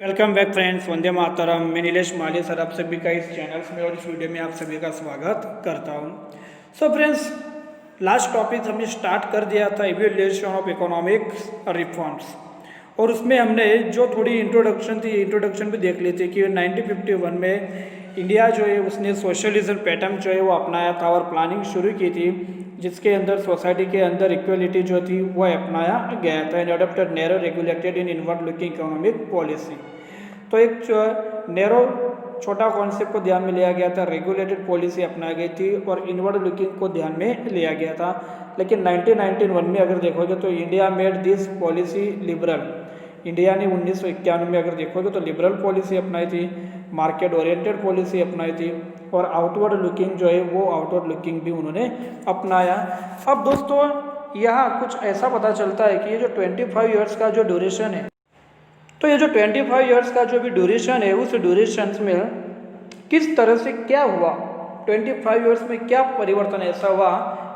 Welcome back friends, Vande Mataram. मैं नीलेश माली sir आप सभी का इस चैनल्स में और इस वीडियो में आप सभी का स्वागत करता हूं। सो फ्रेंड्स, लास्ट टॉपिक हमने स्टार्ट कर दिया था इवैल्यूएशन ऑफ इकोनॉमिक रिफॉर्म्स, और उसमें हमने जो थोड़ी इंट्रोडक्शन थी, इंट्रोडक्शन भी देख ली थी कि 1951 में इंडिया जो है उसने सोशलिज्म पैटर्न जो है वो अपनाया था और प्लानिंग शुरू की थी, जिसके अंदर सोसाइटी के अंदर इक्वलिटी जो थी वो अपनाया गया था and adopted narrow regulated in inward looking economic policy. तो एक नैरो छोटा कॉन्सेप्ट को ध्यान में लिया गया था, रेगुलेटेड पॉलिसी अपनाई गई थी और इनवर्ड लुकिंग को ध्यान में लिया गया था। लेकिन 1991 में अगर देखोगे तो India made this policy liberal. India ने 1991 में अगर देखोगे तो लिबरल पॉलिसी अपनाई थी, मार्केट ओरिएंटेड पॉलिसी अपनाई थी और आउटवर्ड लुकिंग जो है वो आउटवर्ड लुकिंग भी उन्होंने अपनाया। अब दोस्तों यहाँ कुछ ऐसा पता चलता है कि ये जो 25 ईयर्स का जो ड्यूरेशन है, तो ये जो 25 ईयर्स का जो भी ड्यूरेशन है उस ड्यूरेशन में किस तरह से क्या हुआ, 25 ईयर्स में क्या परिवर्तन ऐसा हुआ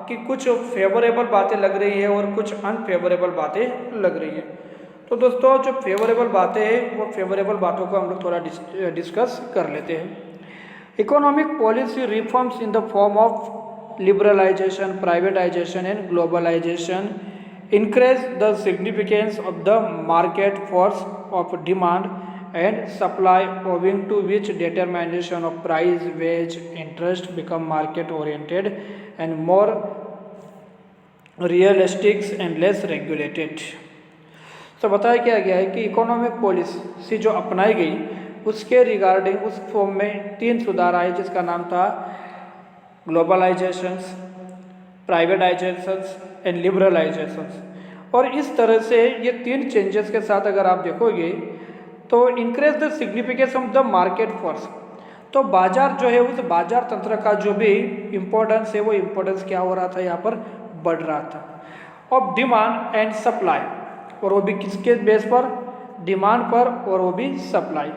कि कुछ फेवरेबल बातें लग रही है और कुछ अनफेवरेबल बातें लग रही है। तो दोस्तों जो फेवरेबल बातें हैं वो फेवरेबल बातों को हम लोग थोड़ा डिस्कस कर लेते हैं। Economic policy reforms in the form of liberalisation, privatisation and globalisation increase the significance of the market force of demand and supply, owing to which determination of price, wage, interest become market oriented and more realistic and less regulated। तो बताया क्या गया है कि economic policy जो अपनाई गई उसके रिगार्डिंग उस फॉर्म में 3 सुधार आए, जिसका नाम था ग्लोबलाइजेशंस, प्राइवेटाइजेशंस एंड लिबरलाइजेशंस। और इस तरह से ये 3 चेंजेस के साथ अगर आप देखोगे तो increase the significance of the market force, तो बाजार जो है उस बाजार तंत्र का जो भी इम्पोर्टेंस है वो इम्पोर्टेंस क्या हो रहा था, यहाँ पर बढ़ रहा था। ऑफ डिमांड एंड सप्लाई, और वो भी किसके बेस पर, डिमांड पर और वो भी supply.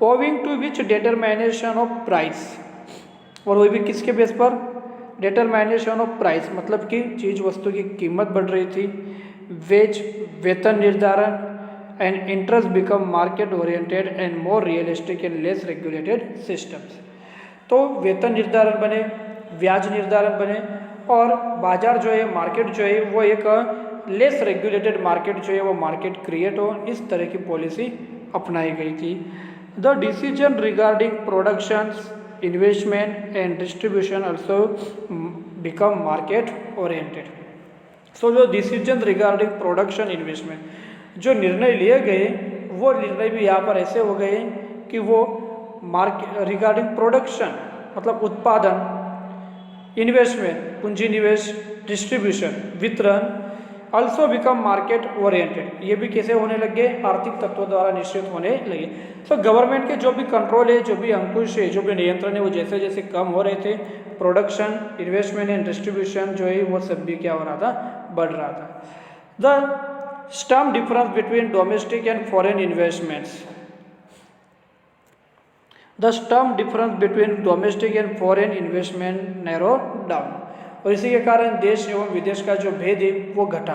Owing to which determination of price, और वो भी किसके बेस पर, डिटरमिनेशन ऑफ प्राइस, मतलब कि चीज़ वस्तु की कीमत बढ़ रही थी। वेज, वेतन निर्धारण and interest become market oriented and more realistic and less regulated systems. तो वेतन निर्धारण बने, ब्याज निर्धारण बने और बाजार जो है, मार्केट जो है वो एक लेस रेगुलेटेड मार्केट जो है वो मार्केट क्रिएट हो, इस तरह की पॉलिसी अपनाई गई थी। The decision regarding productions, investment and distribution also become market oriented. So जो डिसीजन रिगार्डिंग प्रोडक्शन, इन्वेस्टमेंट, जो निर्णय लिए गए वो निर्णय भी यहाँ पर ऐसे हो गए कि वो मार्केट रिगार्डिंग प्रोडक्शन मतलब उत्पादन, इन्वेस्टमेंट पूंजी निवेश, डिस्ट्रीब्यूशन वितरण, ऑल्सो बिकम मार्केट ओरिएंटेड। ये भी कैसे होने लगे, आर्थिक तत्वों द्वारा निश्चित होने लगे। तो गवर्नमेंट के जो भी कंट्रोल है, जो भी अंकुश है, जो भी नियंत्रण है, वो जैसे जैसे कम हो रहे थे, प्रोडक्शन, इन्वेस्टमेंट एंड डिस्ट्रीब्यूशन जो है वो सब भी क्या हो रहा था, बढ़ रहा था। The Sturm difference between domestic and foreign investments, the Sturm difference between domestic and foreign investment narrow down, और इसी के कारण देश एवं विदेश का जो भेद है वो घटा।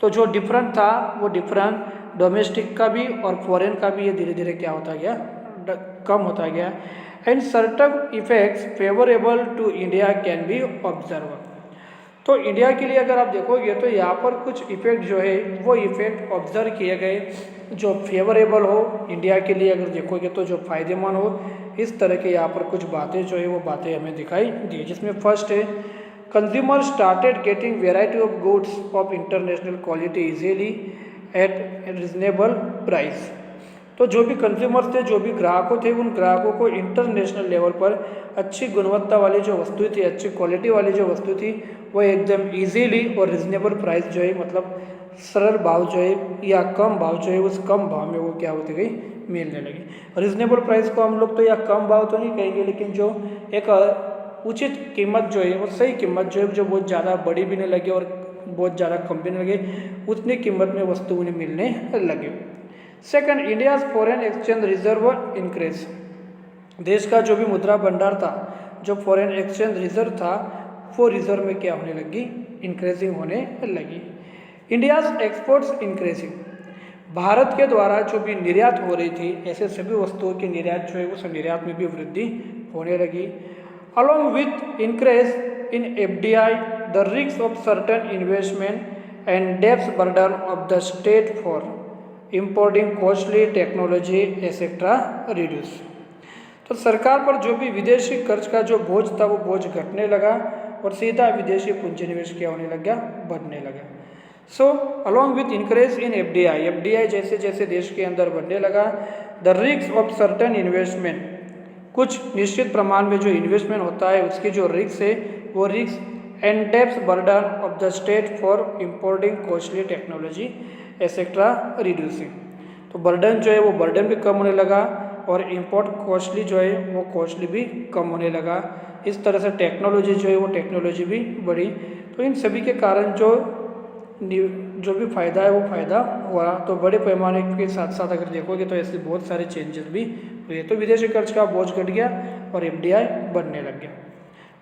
तो जो डिफरेंट था वो डिफरेंट डोमेस्टिक का भी और फॉरेन का भी ये धीरे धीरे क्या होता गया, कम होता गया। And certain effects favourable to India can be observe. तो इंडिया के लिए अगर आप देखोगे तो यहाँ पर कुछ इफेक्ट जो है वो इफेक्ट ऑब्जर्व किए गए जो फेवरेबल हो इंडिया के लिए, अगर देखोगे तो जो फायदेमंद हो, इस तरह के यहाँ पर कुछ बातें जो है वो बातें हमें दिखाई दी। जिसमें फर्स्ट है, consumer started getting variety of goods of international quality easily at reasonable price. तो जो भी कंज्यूमर्स थे, जो भी ग्राहकों थे, उन ग्राहकों को इंटरनेशनल लेवल पर अच्छी गुणवत्ता वाली जो वस्तु थी, अच्छी क्वालिटी वाली जो वस्तु थी वो एकदम इजीली और रिजनेबल प्राइस जो है, मतलब सरल भाव जो है या कम भाव जो है, उस कम भाव में वो क्या होती गई, मिलने लगी। रिजनेबल प्राइस को हम लोग तो या कम भाव तो नहीं कहेंगे, लेकिन जो एक उचित कीमत जो है वो सही कीमत जो है, जो बहुत ज़्यादा बड़ी भी नहीं लगे और बहुत ज़्यादा कम भी नहीं लगे, उतनी कीमत में वस्तु उन्हें मिलने लगे। Second, India's foreign exchange reserve increase, देश का जो भी मुद्रा भंडार था, जो फॉरेन एक्सचेंज रिजर्व था, वो रिजर्व में क्या होने लगी, इंक्रीजिंग होने लगी। इंडियाज एक्सपोर्ट्स इंक्रीजिंग, भारत के द्वारा जो भी निर्यात हो रही थी, ऐसे सभी वस्तुओं की निर्यात जो है उस निर्यात में भी वृद्धि होने लगी। Along with increase in FDI, the risk of certain investment and depth burden of the state for importing costly technology etcetera reduce. तो सरकार पर जो भी विदेशी कर्ज का जो बोझ था वो बोझ घटने लगा और सीधा विदेशी पूंजी निवेश क्या होने लग गया, बढ़ने लगा। So along with increase in FDI जैसे जैसे देश के अंदर बढ़ने लगा, the risk of certain investment, कुछ निश्चित प्रमाण में जो इन्वेस्टमेंट होता है उसकी जो रिस्क है वो risk and depth burden of the state for importing costly technology etcetera reducing. तो बर्डन जो है वो बर्डन भी कम होने लगा और इम्पोर्ट कॉस्टली जो है वो कॉस्टली भी कम होने लगा। इस तरह से टेक्नोलॉजी जो है वो टेक्नोलॉजी भी बढ़ी। तो इन सभी के कारण जो भी फ़ायदा है वो फ़ायदा हुआ। तो बड़े पैमाने के साथ साथ अगर देखोगे तो ऐसे बहुत सारे चेंजेस भी हुए। तो विदेशी कर्ज का बोझ घट गया और एफडीआई बढ़ने लग गया।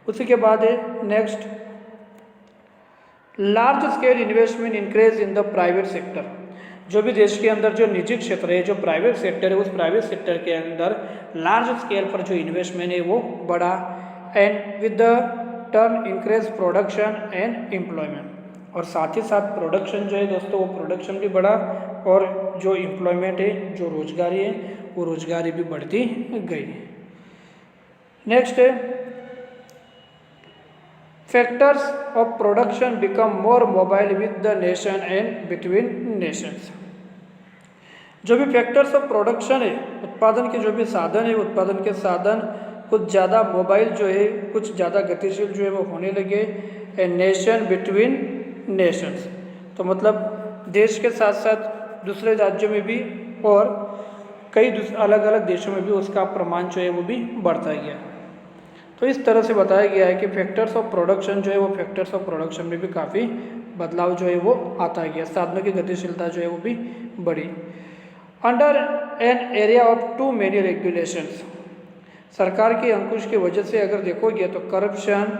उसी के बाद है next, large scale investment increase in the private sector. जो भी देश के अंदर जो निजी क्षेत्र है, जो प्राइवेट सेक्टर है, उस प्राइवेट सेक्टर के अंदर लार्ज स्केल पर जो इन्वेस्टमेंट है वो बढ़ा। And with the turn increase production and employment, और साथ ही साथ प्रोडक्शन जो है दोस्तों वो प्रोडक्शन भी बढ़ा और जो एम्प्लॉयमेंट है, जो रोजगारी है, वो रोजगारी भी बढ़ती गई। नेक्स्ट है, factors of production become more mobile with the nation and between Nations. जो भी फैक्टर्स ऑफ प्रोडक्शन है, उत्पादन के जो भी साधन है, उत्पादन के साधन कुछ ज़्यादा मोबाइल जो है, कुछ ज़्यादा गतिशील जो है वो होने लगे। एंड नेशन बिटवीन नेशंस, तो मतलब देश के साथ साथ दूसरे राज्यों में भी और कई अलग अलग देशों में भी उसका प्रमाण जो है वो भी बढ़ता गया। तो इस तरह से बताया गया है कि फैक्टर्स ऑफ प्रोडक्शन जो है वो फैक्टर्स ऑफ प्रोडक्शन में भी काफ़ी बदलाव जो है वो आता गया, साधनों की गतिशीलता जो है वो भी बढ़ी। Under an area of too many regulations, सरकार के अंकुश की वजह से अगर देखोगे तो करप्शन,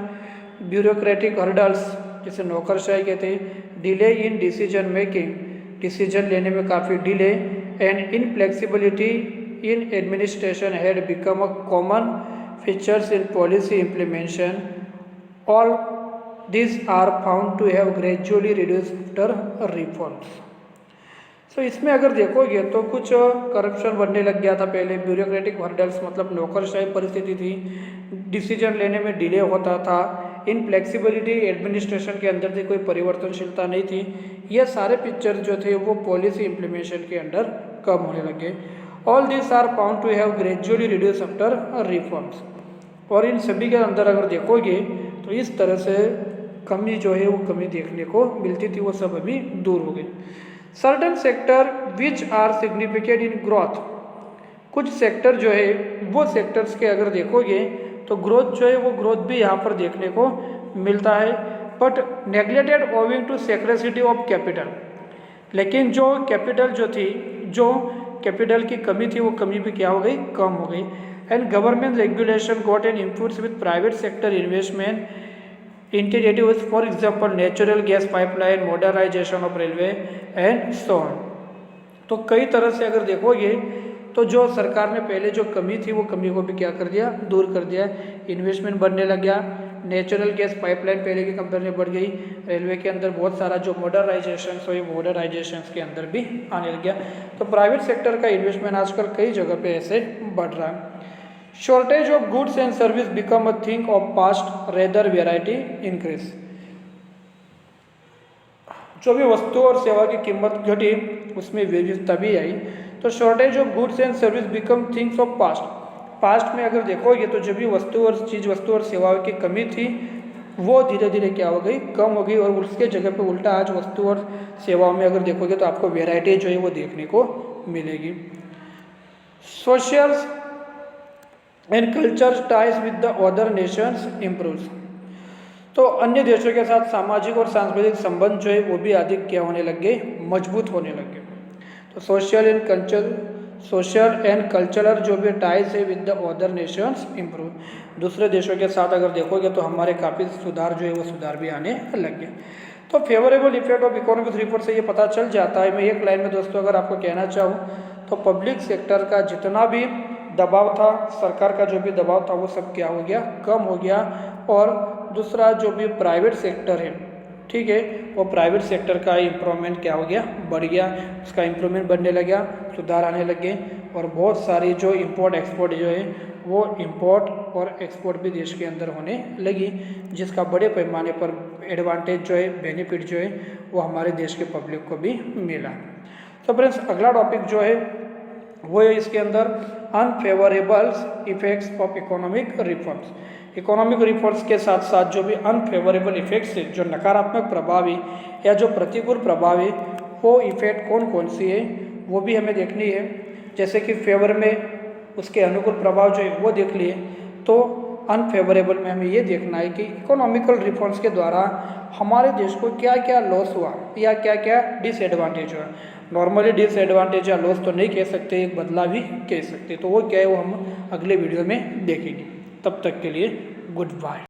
ब्यूरोक्रेटिक हर्डल्स जिसे नौकरशाही कहते हैं, delay in decision making, decision लेने में काफ़ी delay, and inflexibility in administration had become a common features in policy implementation. All these are found to have gradually reduced after reforms. So इसमें अगर देखोगे तो कुछ करप्शन बढ़ने लग गया था पहले, ब्यूरोक्रेटिक हर्डल्स मतलब नौकरशाही परिस्थिति थी, डिसीजन लेने में डिले होता था, इनफ्लेक्सिबिलिटी एडमिनिस्ट्रेशन के अंदर थी, कोई परिवर्तनशीलता नहीं थी। ये सारे पिक्चर जो थे वो पॉलिसी इम्प्लीमेंटेशन के अंडर कम होने लगे। All this are found to have gradually reduce after reforms, और इन सभी के अंदर अगर देखोगे तो इस तरह से कमी जो है वो कमी देखने को मिलती थी, वो सब अभी दूर हो गई। Certain sector which are significant in growth, कुछ सेक्टर जो है वो सेक्टर्स के अगर देखोगे तो ग्रोथ जो है वो ग्रोथ भी यहाँ पर देखने को मिलता है, but neglected owing to scarcity of capital. लेकिन जो कैपिटल जो थी, जो कैपिटल की कमी थी, वो कमी भी क्या हो गई, कम हो गई। And government regulation got an inputs with private sector investment integratives, for example natural gas pipeline, modernization of railway and so on. तो कई तरह से अगर देखोगे तो जो सरकार ने पहले जो कमी थी वो कमी को भी क्या कर दिया, दूर कर दिया। इन्वेस्टमेंट बढ़ने लग गया, नेचुरल गैस पाइपलाइन पहले की कंपेयर में बढ़ गई, रेलवे के अंदर बहुत सारा जो मॉडर्नाइजेशन हुई, मॉडर्नाइजेशन के अंदर भी आने लग गया। तो प्राइवेट सेक्टर का इन्वेस्टमेंट आजकल कई जगह पे ऐसे बढ़ रहा है। Shortage of goods and service become a thing of past rather variety increase, जो भी वस्तु और सेवा की कीमत घटी उसमें विविधता भी आई। तो shortage of goods and service become things of past, past में अगर देखोगे तो जो भी वस्तु और सेवाओं की कमी थी वो धीरे धीरे क्या हो गई, कम हो गई, और उसके जगह पे उल्टा आज वस्तु और सेवाओं में अगर देखोगे तो आपको वेराइटी जो है वो देखने को मिलेगी। Social and culture ties with the other Nations improves, तो अन्य देशों के साथ सामाजिक और सांस्कृतिक संबंध जो है वो भी अधिक क्या होने लग गए, मजबूत होने लग गए। तो सोशल एंड कल्चरल जो भी टाइज है with the other Nations improve, दूसरे देशों के साथ अगर देखोगे तो हमारे काफ़ी सुधार जो है वो सुधार भी आने लग गए। तो favourable effect of economic report से ये पता चल जाता है। मैं एक लाइन में दोस्तों अगर आपको कहना चाहूँ तो पब्लिक सेक्टर का जितना भी दबाव था, सरकार का जो भी दबाव था, वो सब क्या हो गया, कम हो गया। और दूसरा जो भी प्राइवेट सेक्टर है, ठीक है, वो प्राइवेट सेक्टर का इम्प्रूवमेंट क्या हो गया, बढ़ गया, उसका इम्प्रूवमेंट बढ़ने लग गया, सुधार आने लगे। और बहुत सारी जो इम्पोर्ट एक्सपोर्ट जो है वो इम्पोर्ट और एक्सपोर्ट भी देश के अंदर होने लगी, जिसका बड़े पैमाने पर एडवांटेज जो है, बेनिफिट जो है वो हमारे देश के पब्लिक को भी मिला। तो फ्रेंड्स अगला टॉपिक जो है वो है इसके अंदर unfavourable effects of economic reforms. Economic reforms के साथ साथ जो भी अनफेवरेबल इफेक्ट्स है, जो नकारात्मक प्रभाव है या जो प्रतिकूल प्रभाव है, वो इफेक्ट कौन कौन सी है वो भी हमें देखनी है। जैसे कि फेवर में उसके अनुकूल प्रभाव जो है वो देख लिए, तो अनफेवरेबल में हमें ये देखना है कि इकोनॉमिकल रिफॉर्म्स के द्वारा हमारे देश को क्या क्या लॉस हुआ या क्या क्या डिसएडवांटेज हुआ। नॉर्मली डिसएडवांटेज या लॉस तो नहीं कह सकते, एक बदला भी कह सकते। तो वो क्या है वो हम अगले वीडियो में देखेंगे। तब तक के लिए गुड बाय।